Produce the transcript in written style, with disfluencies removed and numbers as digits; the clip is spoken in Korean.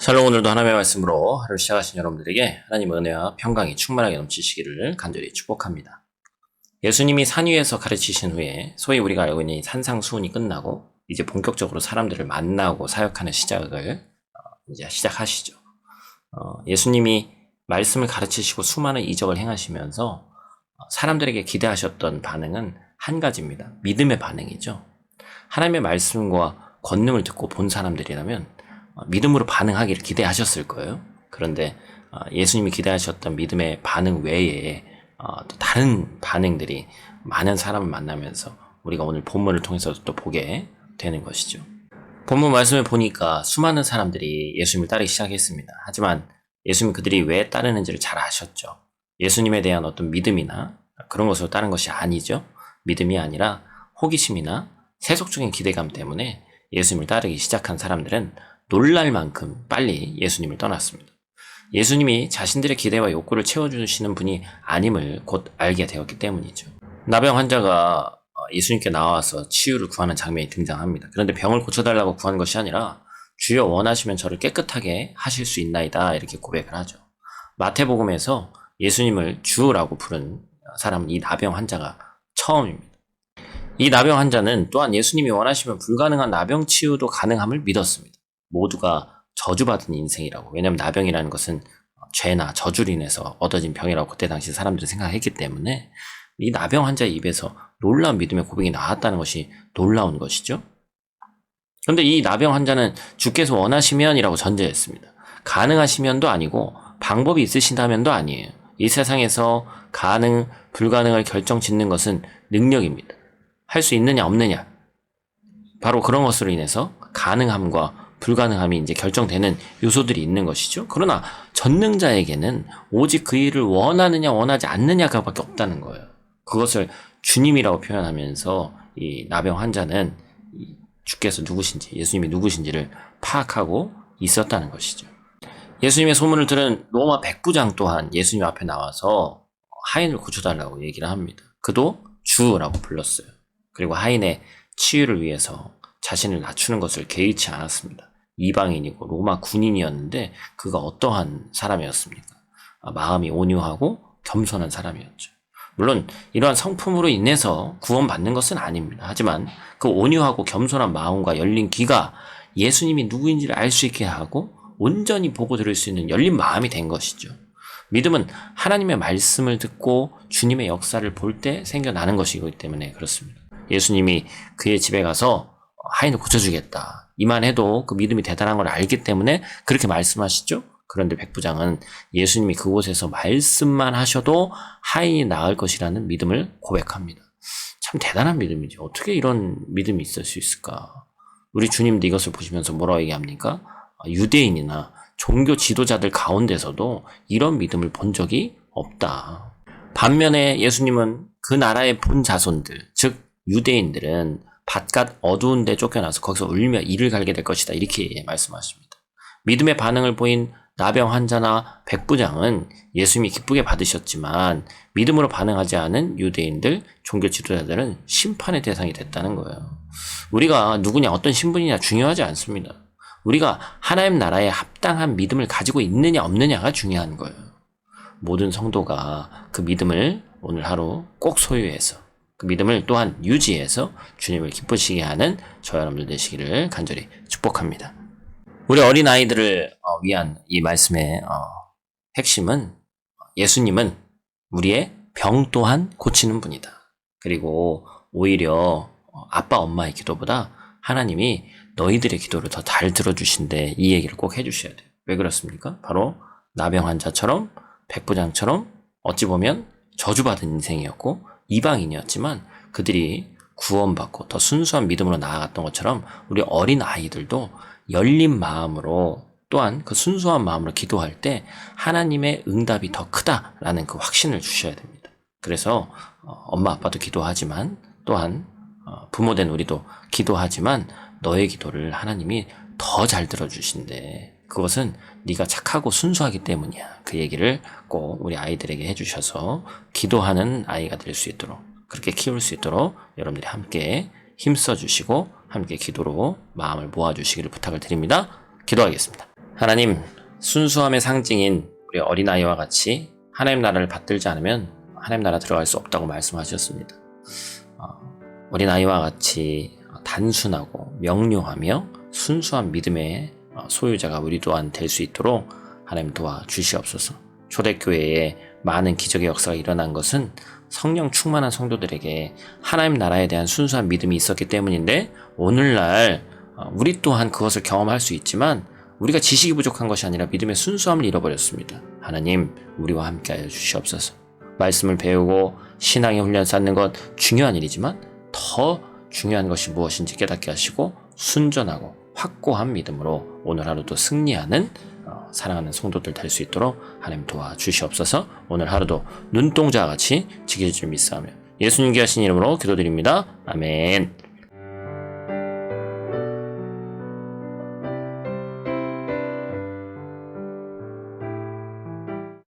샬롬. 오늘도 하나님의 말씀으로 하루 시작하신 여러분들에게 하나님의 은혜와 평강이 충만하게 넘치시기를 간절히 축복합니다. 예수님이 산 위에서 가르치신 후에 소위 우리가 알고 있는 이 산상수훈이 끝나고 이제 본격적으로 사람들을 만나고 사역하는 시작을 이제 시작하시죠. 예수님이 말씀을 가르치시고 수많은 이적을 행하시면서 사람들에게 기대하셨던 반응은 한 가지입니다. 믿음의 반응이죠. 하나님의 말씀과 권능을 듣고 본 사람들이라면 믿음으로 반응하기를 기대하셨을 거예요. 그런데 예수님이 기대하셨던 믿음의 반응 외에 또 다른 반응들이 많은 사람을 만나면서 우리가 오늘 본문을 통해서 또 보게 되는 것이죠. 본문 말씀을 보니까 수많은 사람들이 예수님을 따르기 시작했습니다. 하지만 예수님 그들이 왜 따르는지를 잘 아셨죠. 예수님에 대한 어떤 믿음이나 그런 것으로 따른 것이 아니죠. 믿음이 아니라 호기심이나 세속적인 기대감 때문에 예수님을 따르기 시작한 사람들은 놀랄 만큼 빨리 예수님을 떠났습니다. 예수님이 자신들의 기대와 욕구를 채워주시는 분이 아님을 곧 알게 되었기 때문이죠. 나병 환자가 예수님께 나와서 치유를 구하는 장면이 등장합니다. 그런데 병을 고쳐달라고 구한 것이 아니라 주여 원하시면 저를 깨끗하게 하실 수 있나이다 이렇게 고백을 하죠. 마태복음에서 예수님을 주라고 부른 사람은 이 나병 환자가 처음입니다. 이 나병 환자는 또한 예수님이 원하시면 불가능한 나병 치유도 가능함을 믿었습니다. 모두가 저주받은 인생이라고. 왜냐하면 나병이라는 것은 죄나 저주로 인해서 얻어진 병이라고 그때 당시 사람들이 생각했기 때문에 이 나병 환자의 입에서 놀라운 믿음의 고백이 나왔다는 것이 놀라운 것이죠. 그런데 이 나병 환자는 주께서 원하시면이라고 전제했습니다. 가능하시면도 아니고 방법이 있으신다면도 아니에요. 이 세상에서 가능, 불가능을 결정짓는 것은 능력입니다. 할 수 있느냐 없느냐. 바로 그런 것으로 인해서 가능함과 불가능함이 이제 결정되는 요소들이 있는 것이죠. 그러나 전능자에게는 오직 그 일을 원하느냐 원하지 않느냐가 밖에 없다는 거예요. 그것을 주님이라고 표현하면서 이 나병 환자는 주께서 누구신지, 예수님이 누구신지를 파악하고 있었다는 것이죠. 예수님의 소문을 들은 로마 백부장 또한 예수님 앞에 나와서 하인을 고쳐달라고 얘기를 합니다. 그도 주라고 불렀어요. 그리고 하인의 치유를 위해서 자신을 낮추는 것을 개의치 않았습니다. 이방인이고 로마 군인이었는데 그가 어떠한 사람이었습니까? 마음이 온유하고 겸손한 사람이었죠. 물론 이러한 성품으로 인해서 구원받는 것은 아닙니다. 하지만 그 온유하고 겸손한 마음과 열린 귀가 예수님이 누구인지를 알 수 있게 하고 온전히 보고 들을 수 있는 열린 마음이 된 것이죠. 믿음은 하나님의 말씀을 듣고 주님의 역사를 볼 때 생겨나는 것이기 때문에 그렇습니다. 예수님이 그의 집에 가서 하인을 고쳐주겠다. 이만 해도 그 믿음이 대단한 걸 알기 때문에 그렇게 말씀하시죠. 그런데 백부장은 예수님이 그곳에서 말씀만 하셔도 하인이 나을 것이라는 믿음을 고백합니다. 참 대단한 믿음이죠. 어떻게 이런 믿음이 있을 수 있을까? 우리 주님도 이것을 보시면서 뭐라고 얘기합니까? 유대인이나 종교 지도자들 가운데서도 이런 믿음을 본 적이 없다. 반면에 예수님은 그 나라의 본 자손들, 즉 유대인들은 바깥 어두운 데 쫓겨나서 거기서 울며 이를 갈게 될 것이다. 이렇게 말씀하십니다. 믿음의 반응을 보인 나병 환자나 백부장은 예수님이 기쁘게 받으셨지만 믿음으로 반응하지 않은 유대인들, 종교 지도자들은 심판의 대상이 됐다는 거예요. 우리가 누구냐, 어떤 신분이냐 중요하지 않습니다. 우리가 하나님 나라에 합당한 믿음을 가지고 있느냐 없느냐가 중요한 거예요. 모든 성도가 그 믿음을 오늘 하루 꼭 소유해서 그 믿음을 또한 유지해서 주님을 기쁘시게 하는 저 여러분들 되시기를 간절히 축복합니다. 우리 어린아이들을 위한 이 말씀의 핵심은 예수님은 우리의 병 또한 고치는 분이다. 그리고 오히려 아빠 엄마의 기도보다 하나님이 너희들의 기도를 더 잘 들어주신대. 이 얘기를 꼭 해주셔야 돼요. 왜 그렇습니까? 바로 나병 환자처럼 백부장처럼 어찌 보면 저주받은 인생이었고 이방인이었지만 그들이 구원받고 더 순수한 믿음으로 나아갔던 것처럼 우리 어린 아이들도 열린 마음으로 또한 그 순수한 마음으로 기도할 때 하나님의 응답이 더 크다라는 그 확신을 주셔야 됩니다. 그래서 엄마 아빠도 기도하지만 또한 부모된 우리도 기도하지만 너의 기도를 하나님이 더 잘 들어주신대. 그것은 네가 착하고 순수하기 때문이야. 그 얘기를 꼭 우리 아이들에게 해주셔서 기도하는 아이가 될 수 있도록, 그렇게 키울 수 있도록 여러분들이 함께 힘써 주시고 함께 기도로 마음을 모아주시기를 부탁을 드립니다. 기도하겠습니다. 하나님, 순수함의 상징인 우리 어린아이와 같이 하나님 나라를 받들지 않으면 하나님 나라 들어갈 수 없다고 말씀하셨습니다. 어린아이와 같이 단순하고 명료하며 순수한 믿음의 소유자가 우리 또한 될 수 있도록 하나님 도와주시옵소서. 초대교회에 많은 기적의 역사가 일어난 것은 성령 충만한 성도들에게 하나님 나라에 대한 순수한 믿음이 있었기 때문인데, 오늘날 우리 또한 그것을 경험할 수 있지만 우리가 지식이 부족한 것이 아니라 믿음의 순수함을 잃어버렸습니다. 하나님, 우리와 함께하여 주시옵소서. 말씀을 배우고 신앙의 훈련 쌓는 것 중요한 일이지만 더 중요한 것이 무엇인지 깨닫게 하시고 순전하고 확고한 믿음으로 오늘 하루도 승리하는 사랑하는 성도들 될 수 있도록 하나님 도와주시옵소서. 오늘 하루도 눈동자와 같이 지켜줄 줄 믿사오며 예수님께 하신 이름으로 기도드립니다. 아멘.